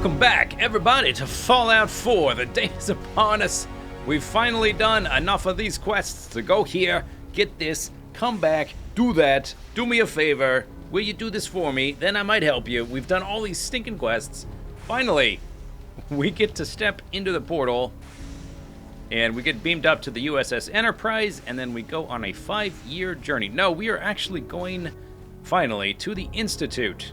Welcome back, everybody, to Fallout 4. The day is upon us. We've finally done enough of these quests to go here, get this, come back, do that, do me a favor. Will you do this for me? Then I might help you. We've done all these stinking quests. Finally, we get to step into the portal, and we get beamed up to the USS Enterprise, and then we go on a 5-year journey. No, we are actually going, finally, to the Institute.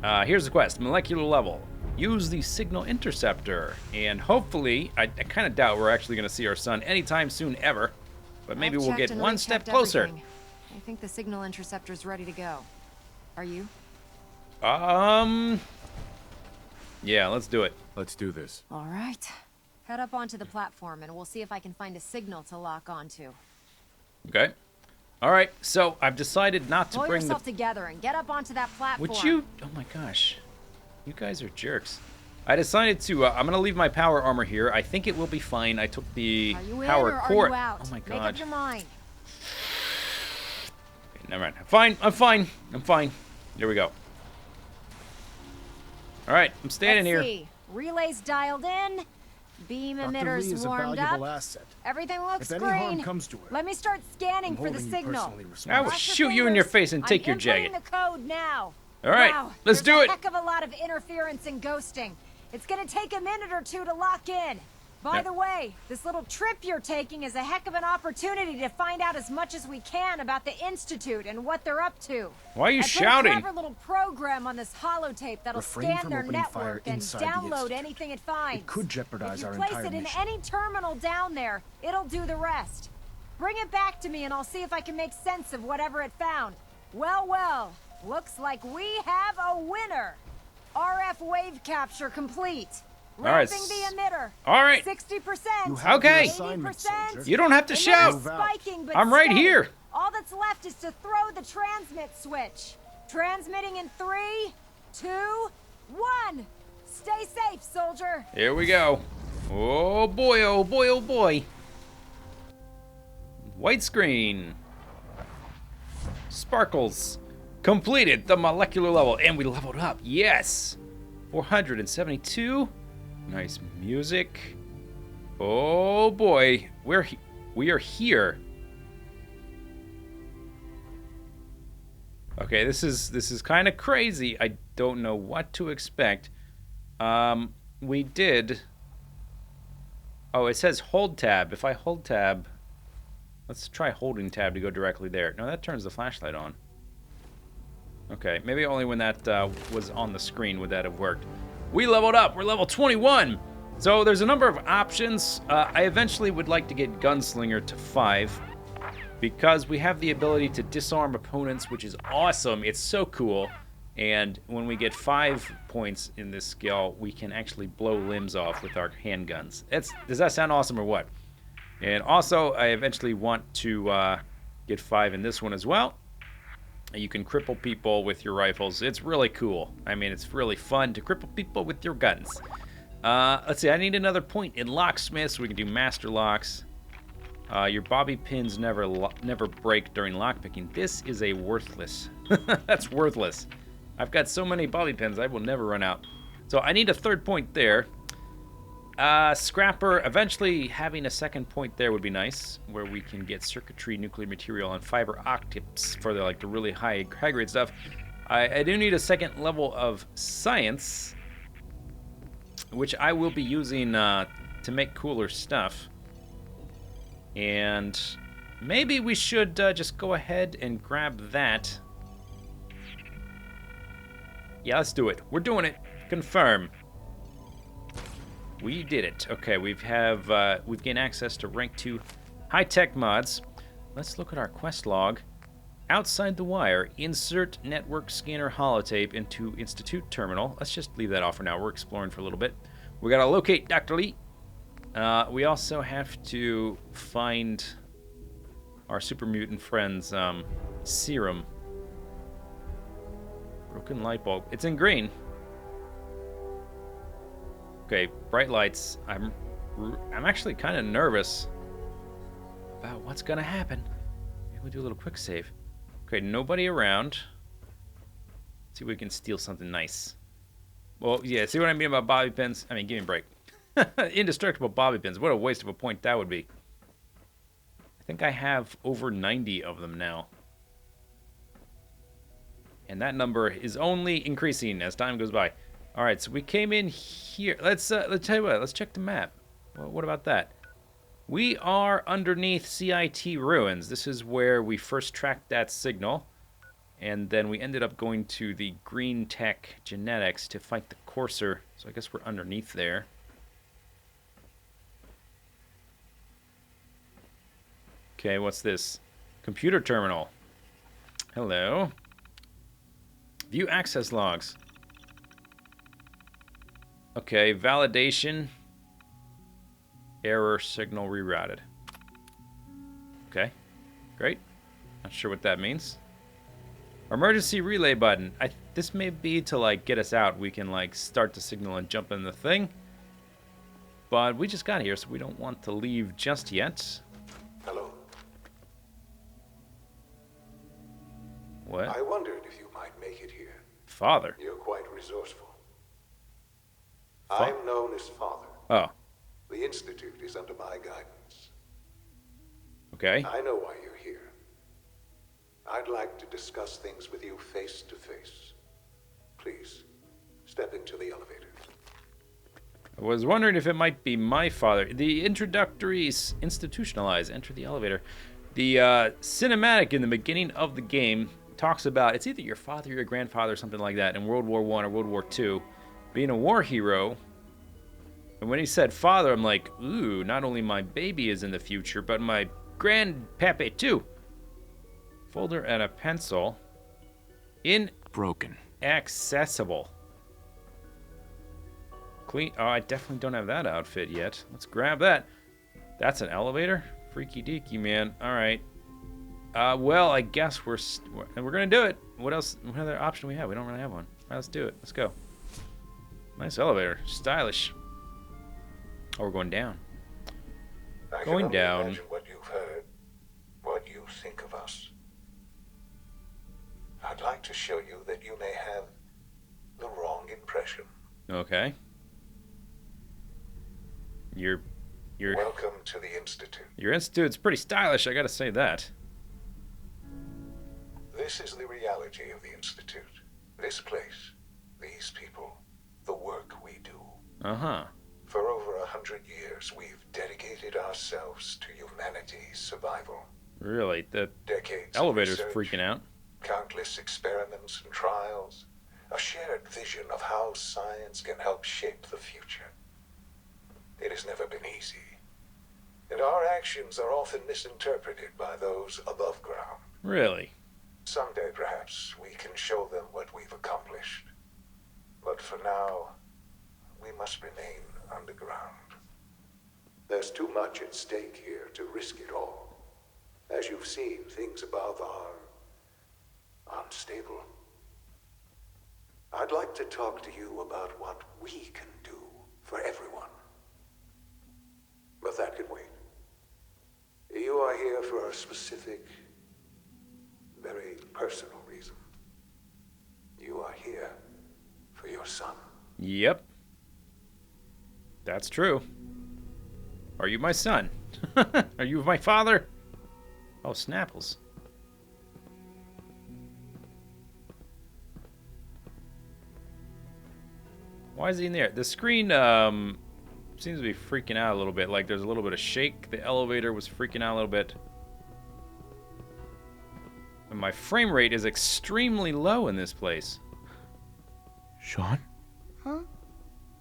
Here's the quest, molecular level. Use the signal interceptor, and hopefully, I kind of doubt we're actually going to see our sun anytime soon ever, but maybe we'll get one step closer. Everything. I think the signal interceptor's ready to go. Are you? Yeah, let's do it. Let's do this. All right. Head up onto the platform, and we'll see if I can find a signal to lock onto. Okay. All right, so I've decided not to Pull bring yourself together and get up onto that platform. Would you? Oh my gosh. You guys are jerks. I decided to, I'm going to leave my power armor here. I think it will be fine. I took the power core. Are you out? Oh my god. Make up your mind. Okay, never mind. I'm fine. There we go. All right, I'm standing here. See. Relays dialed in. Beam emitters warmed up. Asset. Everything looks If green. any harm comes to her, Let me start scanning for the signal. I will shoot you in your face and take your jacket. I'm inputting the code now. All right, wow, let's do it. There's a heck of a lot of interference and ghosting. It's gonna take a minute or two to lock in. By the way, this little trip you're taking is a heck of an opportunity to find out as much as we can about the Institute and what they're up to. Why are you I shouting? put a clever little program on this holotape that'll Refrain scan from their opening fire network and inside the download Institute. anything it finds. It could jeopardize our If you place entire it in mission. any terminal down there, it'll do the rest. Bring it back to me and I'll see if I can make sense of whatever it found. Well, looks like we have a winner. RF wave capture complete. All right. Ramping the emitter. All right. 60%. Okay. 80%. You don't have to shout. Spiking, but I'm right steady. here. All that's left is to throw the transmit switch. Transmitting in 3, 2, 1. Stay safe, soldier. Here we go. Oh boy, oh boy, oh boy. White screen. Sparkles. Completed the molecular level, and we leveled up. Yes. 472. Nice music. Oh boy, we are here. Okay, this is kind of crazy. I don't know what to expect. We did. Oh, it says hold tab. If I hold tab, let's try holding tab to go directly there. No, that turns the flashlight on. Okay, maybe only when that was on the screen would that have worked. We leveled up. We're level 21. So there's a number of options. I eventually would like to get Gunslinger to 5 because we have the ability to disarm opponents, which is awesome. It's so cool. And when we get 5 points in this skill, we can actually blow limbs off with our handguns. Does that sound awesome or what? And also, I eventually want to get 5 in this one as well. You can cripple people with your rifles. It's really cool. I mean, it's really fun to cripple people with your guns. Let's see, I need another point in locksmith so we can do master locks. Your bobby pins never break during lockpicking. This is a worthless. That's worthless. I've got so many bobby pins, I will never run out. So I need a third point there. Scrapper, eventually having a second point there would be nice, where we can get circuitry, nuclear material, and fiber optics for the really high grade stuff. I do need a second level of science, which I will be using to make cooler stuff. And maybe we should just go ahead and grab that. Yeah, let's do it. We're doing it. Confirm. We did it. Okay, we've gained access to rank 2 high-tech mods. Let's look at our quest log. Outside the wire, insert network scanner holotape into Institute terminal. Let's just leave that off for now. We're exploring for a little bit. We gotta locate Dr. Lee. We also have to find our super mutant friend's serum. Broken light bulb. It's in green. Okay, bright lights. I'm actually kind of nervous about what's gonna happen. Maybe we'll do a little quick save. Okay, nobody around. Let's see if we can steal something nice. Well, yeah, see what I mean about bobby pins? I mean, give me a break. Indestructible bobby pins. What a waste of a point that would be. I think I have over 90 of them now. And that number is only increasing as time goes by. All right, so we came in here. Let's tell you what. Let's check the map. Well, what about that? We are underneath CIT ruins. This is where we first tracked that signal. And then we ended up going to the Green Tech Genetics to fight the Courser. So I guess we're underneath there. Okay, what's this? Computer terminal. Hello. View access logs. Okay, validation. Error signal rerouted. Okay, great. Not sure what that means. Emergency relay button. This may be to like get us out. We can like start the signal and jump in the thing. But we just got here, so we don't want to leave just yet. Hello. What? I wondered if you might make it here. Father. You're quite resourceful. I'm known as Father. Oh, The Institute is under my guidance. okay. I know why you're here. I'd like to discuss things with you face to face. Please, step into the elevator. I was wondering if it might be my father. The introductory institutionalize. Enter the elevator. The cinematic in the beginning of the game talks about it's either your father or your grandfather or something like that in World War I or World War II being a war hero. And when he said father, I'm like, ooh, not only my baby is in the future, but my grandpappy too. Folder and a pencil. Broken. Inaccessible. Clean. Oh, I definitely don't have that outfit yet. Let's grab that. That's an elevator? Freaky deaky, man. All right. Well, I guess we're gonna do it. What else? What other option do we have? We don't really have one. All right, let's do it. Let's go. Nice elevator. Stylish. Oh, we're going down. I Going can only down. imagine what you've heard, what you think of us. I'd like to show you that you may have the wrong impression. Okay. Your Welcome to the Institute. institute's pretty stylish. I gotta say that. This is the reality of the Institute. This place, these people, the work we do. Uh-huh. For over 100 years, we've dedicated ourselves to humanity's survival. Really, the Decades of elevator's research, freaking out. countless experiments and trials, a shared vision of how science can help shape the future. It has never been easy, and our actions are often misinterpreted by those above ground. Really? Someday, perhaps, we can show them what we've accomplished. But for now, we must remain underground. There's too much at stake here to risk it all. As you've seen, things above are unstable. I'd like to talk to you about what we can do for everyone. But that can wait. You are here for a specific, very personal reason. You are here for your son. Yep. That's true. Are you my son? Are you my father? Oh, Snapples. Why is he in there? The screen seems to be freaking out a little bit. Like there's a little bit of shake. The elevator was freaking out a little bit. And my frame rate is extremely low in this place. Sean? Huh?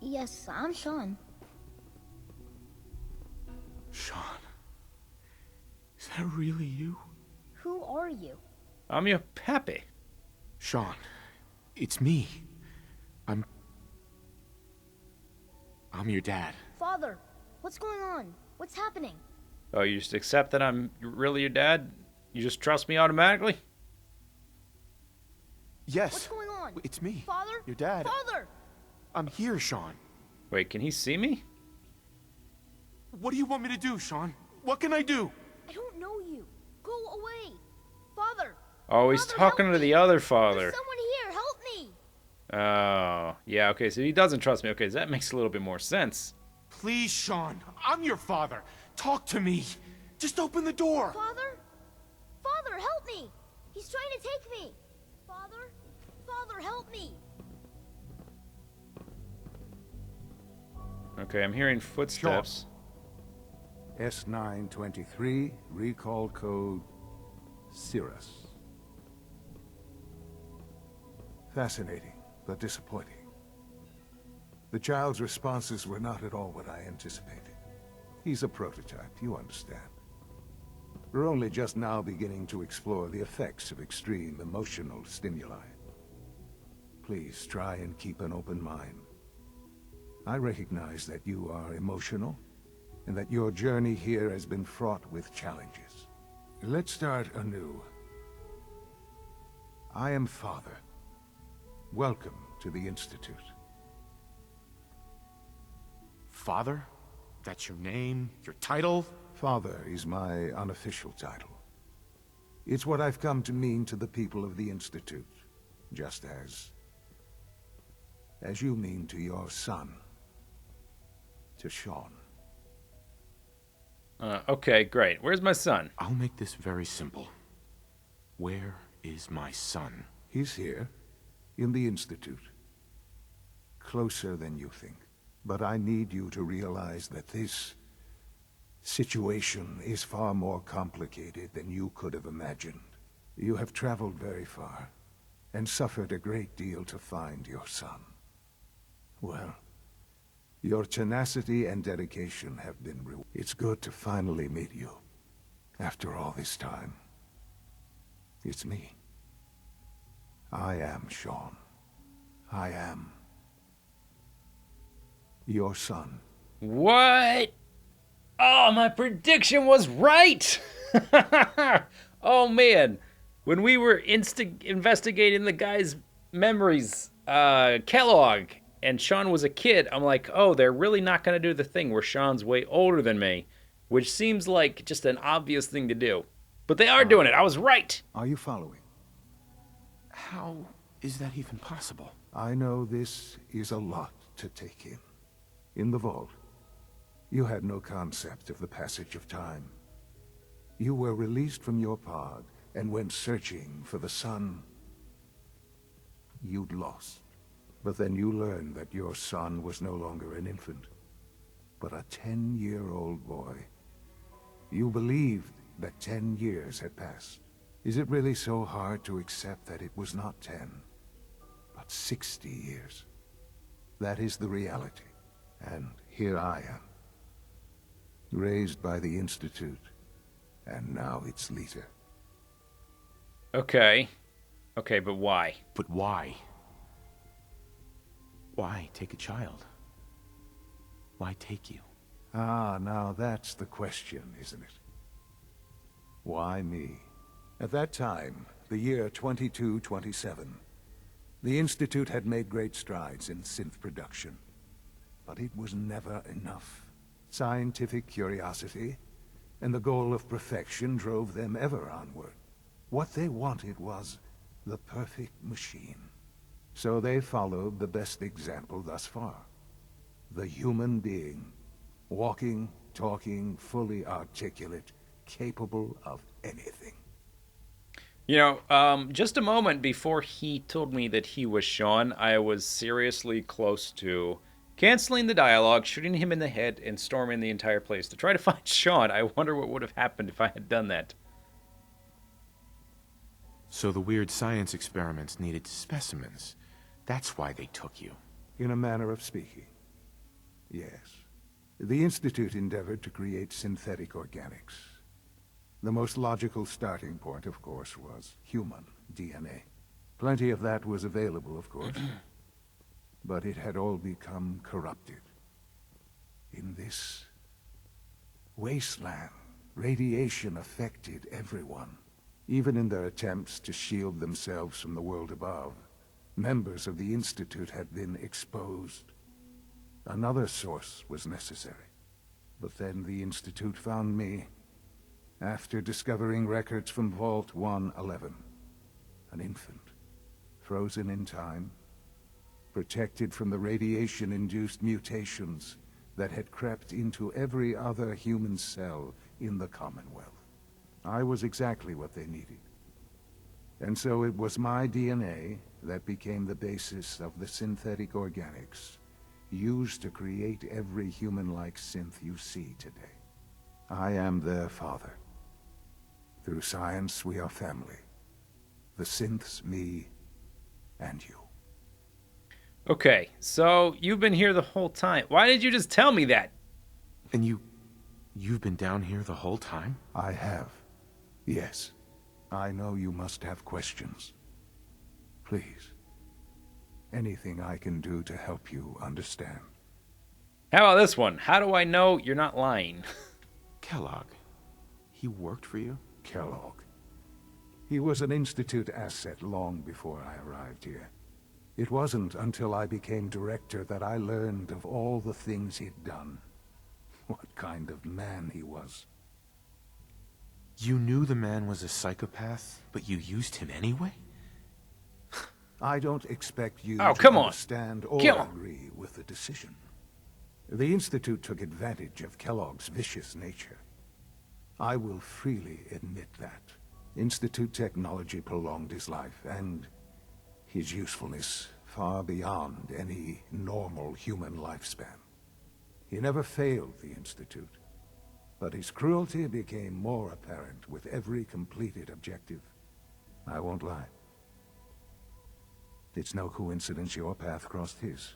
Yes, I'm Sean. Sean. Is that really you? Who are you? I'm your pappy. Sean, it's me. I'm your dad. Father, what's going on? What's happening? Oh, you just accept that I'm really your dad? You just trust me automatically? Yes. What's going on? It's me. Father? Your dad. Father! I'm here, Sean. Wait, can he see me? What do you want me to do, Sean? What can I do? I don't know you. Go away. Father! Oh, he's Father, talking help to me. the other There's father. someone here. Help me. Oh, yeah, okay, so he doesn't trust me. Okay, so that makes a little bit more sense. Please, Sean. I'm your father. Talk to me. Just open the door. Father? Father, help me! He's trying to take me! Father? Father, help me! Okay, I'm hearing footsteps. S923, recall code Cirrus. Fascinating, but disappointing. The child's responses were not at all what I anticipated. He's a prototype, you understand. We're only just now beginning to explore the effects of extreme emotional stimuli. Please try and keep an open mind. I recognize that you are emotional, and that your journey here has been fraught with challenges. Let's start anew. I am Father. Welcome to the Institute. Father? That's your name? Your title? Father is my unofficial title. It's what I've come to mean to the people of the Institute, just as you mean to your son, to Sean. Okay, great. Where's my son? I'll make this very simple. Where is my son? He's here, in the Institute. Closer than you think. But I need you to realize that this situation is far more complicated than you could have imagined. You have traveled very far, and suffered a great deal to find your son. Well, your tenacity and dedication have been rewarded. It's good to finally meet you, after all this time. It's me. I am Sean. I am your son. What? Oh, my prediction was right! Oh, man. When we were investigating the guy's memories, Kellogg, and Sean was a kid, I'm like, oh, they're really not going to do the thing where Sean's way older than me, which seems like just an obvious thing to do. But they are doing it. I was right. Are you following? How is that even possible? I know this is a lot to take in. In the vault, you had no concept of the passage of time. You were released from your pod and went searching for the son you'd lost. But then you learned that your son was no longer an infant, but a 10-year-old boy. You believed that 10 years had passed. Is it really so hard to accept that it was not 10, but 60 years? That is the reality. And here I am, raised by the Institute, and now its leader. Okay. Okay, but why? But why? Why take a child? Why take you? Ah, now that's the question, isn't it? Why me? At that time, the year 2227, the Institute had made great strides in synth production. But it was never enough. Scientific curiosity and the goal of perfection drove them ever onward. What they wanted was the perfect machine. So they followed the best example thus far. The human being. Walking, talking, fully articulate, capable of anything. You know, just a moment before he told me that he was Sean, I was seriously close to canceling the dialogue, shooting him in the head, and storming the entire place to try to find Sean. I wonder what would have happened if I had done that. So the weird science experiments needed specimens. That's why they took you. In a manner of speaking. Yes. The Institute endeavored to create synthetic organics. The most logical starting point, of course, was human DNA. Plenty of that was available, of course. But it had all become corrupted. In this wasteland, radiation affected everyone. Even in their attempts to shield themselves from the world above, members of the Institute had been exposed. Another source was necessary. But then the Institute found me, after discovering records from Vault 111. An infant, frozen in time, protected from the radiation-induced mutations that had crept into every other human cell in the Commonwealth. I was exactly what they needed. And so it was my DNA that became the basis of the synthetic organics used to create every human-like synth you see today. I am their father. Through science, we are family. The synths, me, and you. Okay, so you've been here the whole time. Why did you just tell me that? And you've been down here the whole time? I have. Yes. I know you must have questions. Please. Anything I can do to help you understand. How about this one? How do I know you're not lying? Kellogg. He worked for you? Kellogg. He was an Institute asset long before I arrived here. It wasn't until I became director that I learned of all the things he'd done. What kind of man he was. You knew the man was a psychopath, but you used him anyway? I don't expect you Oh, to come on. understand or Kill him. agree with the decision. The Institute took advantage of Kellogg's vicious nature. I will freely admit that. Institute technology prolonged his life, and his usefulness far beyond any normal human lifespan. He never failed the Institute, but his cruelty became more apparent with every completed objective. I won't lie. It's no coincidence your path crossed his.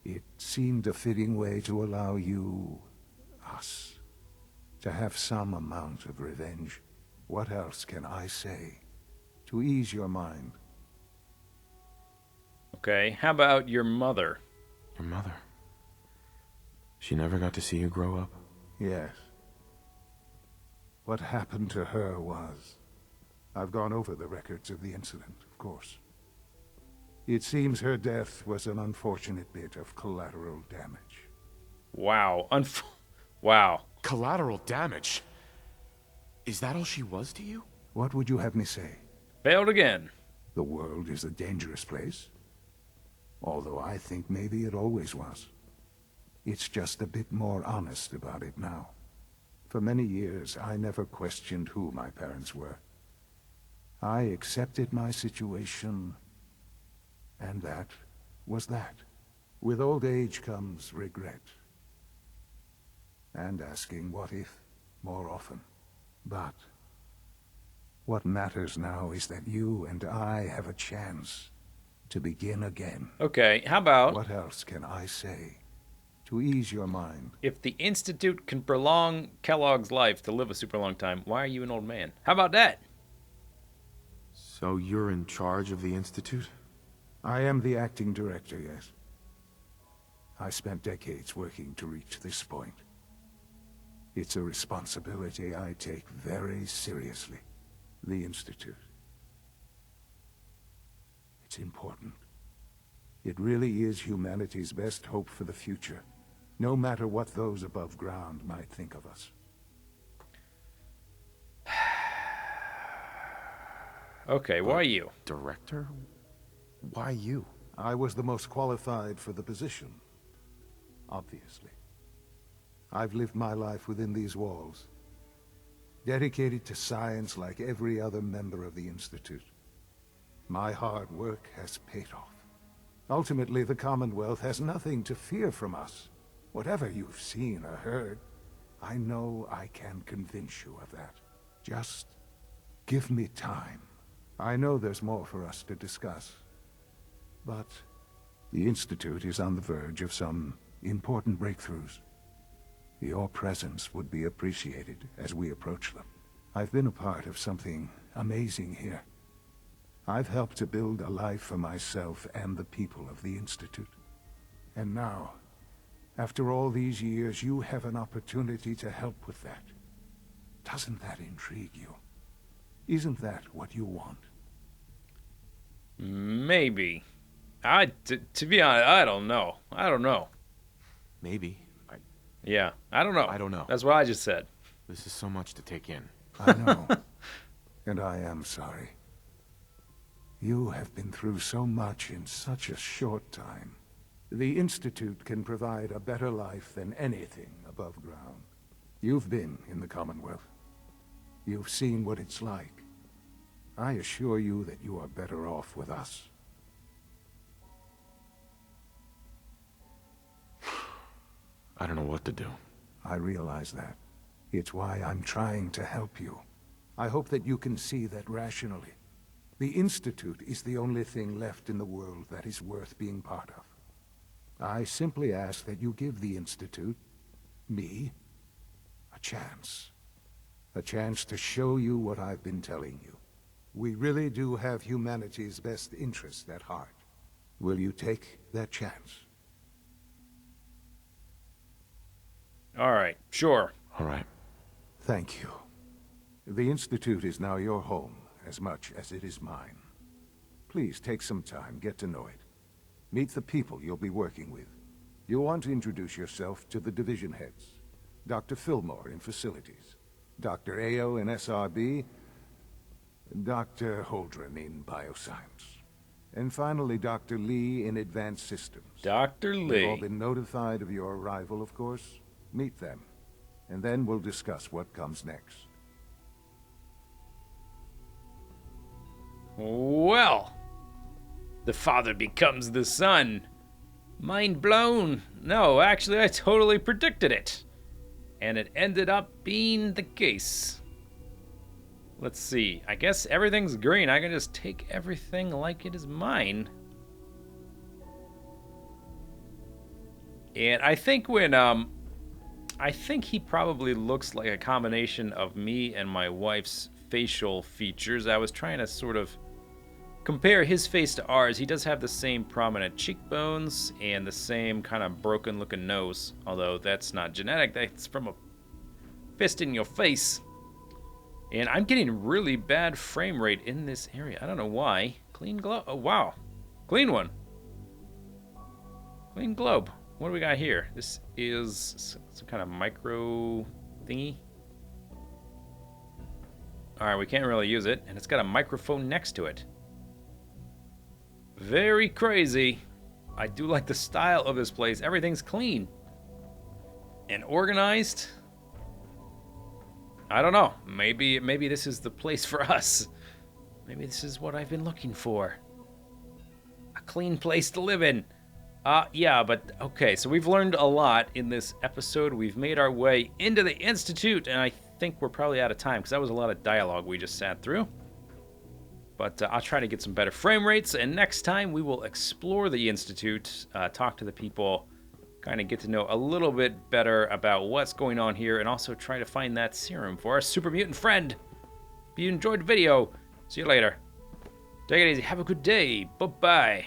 It seemed a fitting way to allow you, us, to have some amount of revenge. What else can I say to ease your mind? Okay, how about your mother? Your mother. She never got to see you grow up? Yes. What happened to her was... I've gone over the records of the incident, of course. It seems her death was an unfortunate bit of collateral damage. Wow. Wow. Collateral damage? Is that all she was to you? What would you have me say? Failed again. The world is a dangerous place? Although I think maybe it always was. It's just a bit more honest about it now. For many years, I never questioned who my parents were. I accepted my situation, and that was that. With old age comes regret. And asking what if more often. But what matters now is that you and I have a chance to begin again. Okay, how about What else can I say to ease your mind? if the Institute can prolong Kellogg's life to live a super long time, why are you an old man? How about that? So you're in charge of the Institute? I am the acting director, yes. I spent decades working to reach this point. It's a responsibility I take very seriously. The Institute. It's important. It really is humanity's best hope for the future, no matter what those above ground might think of us. Okay, why you? Director? Why you? I was the most qualified for the position, obviously. I've lived my life within these walls, dedicated to science like every other member of the Institute. My hard work has paid off. Ultimately, the Commonwealth has nothing to fear from us. Whatever you've seen or heard, I know I can convince you of that. Just give me time. I know there's more for us to discuss. But the Institute is on the verge of some important breakthroughs. Your presence would be appreciated as we approach them. I've been a part of something amazing here. I've helped to build a life for myself and the people of the Institute. And now, after all these years, you have an opportunity to help with that. Doesn't that intrigue you? Isn't that what you want? Maybe. To be honest, I don't know. I don't know. Maybe. Yeah, I don't know. I don't know. That's what I just said. This is so much to take in. I know. And I am sorry. You have been through so much in such a short time. The Institute can provide a better life than anything above ground. You've been in the Commonwealth. You've seen what it's like. I assure you that you are better off with us. I don't know what to do. I realize that. It's why I'm trying to help you. I hope that you can see that rationally. The Institute is the only thing left in the world that is worth being part of. I simply ask that you give the Institute, me, a chance. A chance to show you what I've been telling you. We really do have humanity's best interest at heart. Will you take that chance? All right, sure. All right. Thank you. The Institute is now your home, as much as it is mine. Please take some time, get to know it. Meet the people you'll be working with. You'll want to introduce yourself to the division heads. Dr. Fillmore in Facilities, Dr. Ayo in SRB, Dr. Holdren in Bioscience, and finally Dr. Lee in Advanced Systems. Dr. They've all Lee. been notified of your arrival, of course. Meet them, and then we'll discuss what comes next. Well, the father becomes the son. Mind blown. No, actually, I totally predicted it. And it ended up being the case. Let's see. I guess everything's green. I can just take everything like it is mine. And I think when, I think he probably looks like a combination of me and my wife's facial features. I was trying to sort of compare his face to ours. He does have the same prominent cheekbones and the same kind of broken looking nose. Although that's not genetic, that's from a fist in your face. And I'm getting really bad frame rate in this area. I don't know why. Clean globe. Oh, wow. Clean one. Clean globe. What do we got here? This is some kind of micro thingy. Alright, we can't really use it. And it's got a microphone next to it. Very crazy. I do like the style of this place. Everything's clean and organized. I don't know. Maybe this is the place for us. Maybe this is what I've been looking for. A clean place to live in. Yeah, but okay, so we've learned a lot in this episode. We've made our way into the Institute, and I think we're probably out of time because that was a lot of dialogue we just sat through. But I'll try to get some better frame rates, and next time we will explore the Institute, talk to the people, kind of get to know a little bit better about what's going on here, and also try to find that serum for our super mutant friend. If you enjoyed the video, see you later. Take it easy. Have a good day. Bye-bye.